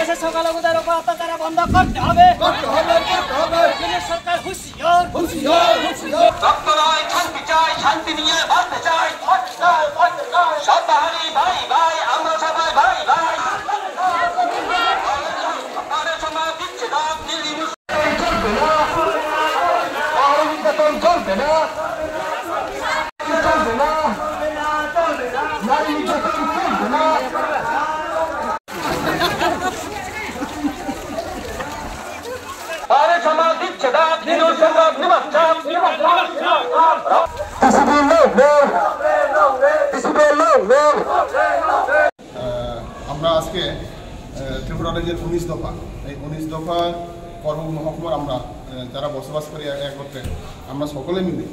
দেশের সংখ্যালঘুদের উপর অত্যাচার বন্ধ করতে হবে। সরকার হুঁশিয়ার, রক্ত নয় শান্তি চাই, শান্তি নিয়ে বাঁচতে চাই। সব বাহারি ভাই ভাই, আমরা সবাই ভাই ভাই। সময় দিচ্ছে দাম, চলবে না, চলবে না, চলবে না, নারী নির্যাতন চলবে না। সমাজ দিচ্ছে দাঁত, নিরুল সংগ্রাম নিবাচ্ছাপ। আমরা আজকে ত্রিপুরা রাজ্যের 19 দফা, এই 19 দফা কর্ম মহকুমার আমরা যারা বসবাস করি একত্রে, আমরা সকলে মিলে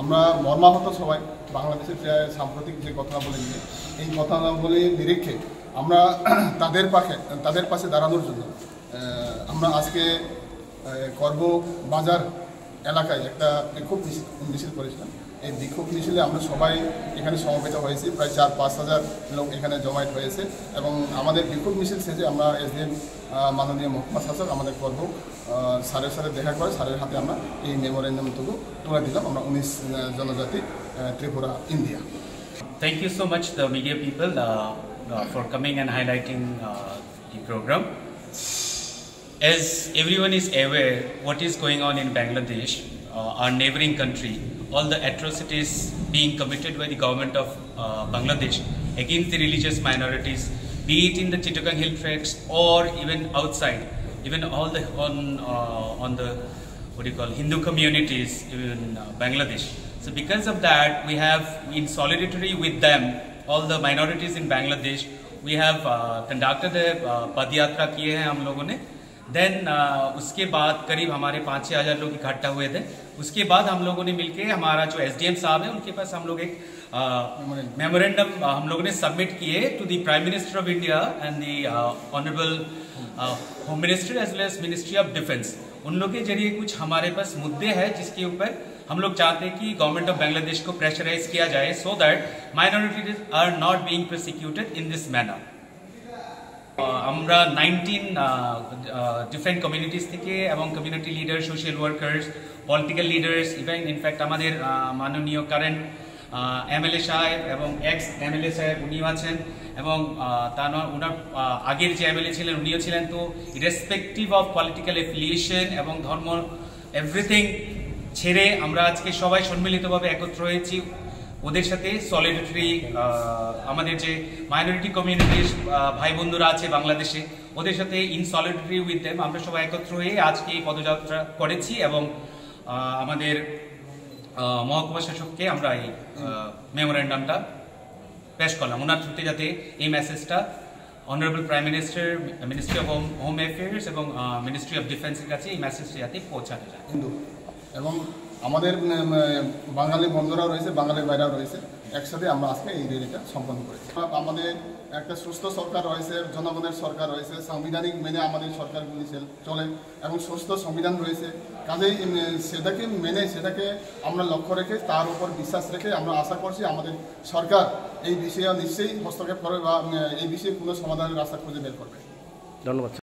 আমরা মর্মাহত সবাই বাংলাদেশের সাম্প্রতিক যে ঘটনাবলী নিয়ে, এই ঘটনাবলীর নিরীক্ষে আমরা তাদের পাশে দাঁড়ানোর জন্য আমরা আজকে করব বাজার এলাকায় একটা বিক্ষোভ মিছিল করেছিলাম। এই বিক্ষোভ মিছিলে আমরা সবাই এখানে সমবেত হয়েছি, প্রায় 4-5 হাজার লোক এখানে জমায়েত হয়েছে। এবং আমাদের বিক্ষোভ মিছিল শেষে আমরা এসডিএম মাননীয় মহকুমা শাসক আমাদের করব স্যারের সাথে দেখা করে স্যারের হাতে আমরা এই মেমোরেন্ডামটুকু তুলে দিলাম। আমরা 19 জনজাতি Tripura India. Thank you so much the media people for coming and highlighting the program. As everyone is aware what is going on in Bangladesh, our neighboring country, all the atrocities being committed by the government of Bangladesh against the religious minorities, be it in the Chittagong Hill Tracts or even outside, even all the on the what do you call Hindu communities in Bangladesh. So because of that, we have, in solidarity with them, all the minorities in Bangladesh, we have conducted a पदयात्रा किए हैं हम लोगों ने। Then उसके बाद करीब हमारे 5-6 हज़ार लोग इकट्ठा हुए थे। उसके बाद हम लोगों ने मिलके, हमारा जो एसडीएम साहब है उनके पास हम लोग एक मेमोरेंडम हम लोगों ने सबमिट किए to the prime minister of India and the honourable home minister as well as ministry of defence. उन लोग के जरिए कुछ हमारे पास मुद्दे हैं जिसके ऊपर हम लोग चाहते हैं कि गवर्नमेंट ऑफ बांग्लादेश को प्रेशराइज किया जाए, so that minorities are not being prosecuted in this manner. আমরা 19 ডিফারেন্ট কমিউনিটিস থেকে এবং community leader, social workers, political leaders, even in fact আমাদের মাননীয় কারেন্ট এমএলএ সাহেব এবং এক্স এমএলএ সাহেব উনিও আছেন, এবং ওনার আগের যে এমএলএ ছিলেন উনিও ছিলেন। তো ইরেসপেক্টিভ অফ পলিটিক্যাল এফিলিয়েশন এবং ধর্ম এভরিথিং ছেড়ে আমরা আজকে সবাই সম্মিলিতভাবে একত্র হয়েছি ওদের সাথে সলিডারিটি, আমাদের যে মাইনরিটি কমিউনিটির ভাই বন্ধুরা আছে বাংলাদেশে, ওদের সাথে ইন সলিডারিটি উইথ দেম আমরা সবাই একত্র হয়ে আজকে এই পদযাত্রা করেছি। এবং আমাদের মহকুমা শাসককে আমরা এই মেমোরেন্ডামটা পেশ করলাম, ওনার থ্রুতে যাতে এই মেসেজটা honourable prime minister, ministry of home affairs এবং মিনিস্ট্রি অফ ডিফেন্সের কাছে এই মেসেজটা যাতে পৌঁছানো যায়। এবং আমাদের বাঙালি বন্ধুরাও রয়েছে, বাঙালির বাইরেও রয়েছে, একসাথে আমরা আজকে এই র্যালিটা সম্পন্ন করেছি। আমাদের একটা সুস্থ সরকার রয়েছে, জনগণের সরকার রয়েছে, সাংবিধানিক মেনে আমাদের সরকারগুলি চলে এবং সুস্থ সংবিধান রয়েছে। কাজেই সেটাকে মেনে, সেটাকে আমরা লক্ষ্য রেখে, তার উপর বিশ্বাস রেখে আমরা আশা করছি আমাদের সরকার এই বিষয়ে নিশ্চয়ই হস্তক্ষেপ করবে বা এই বিষয়ে কোনো সমাধানের রাস্তা খুঁজে বের করবে। ধন্যবাদ।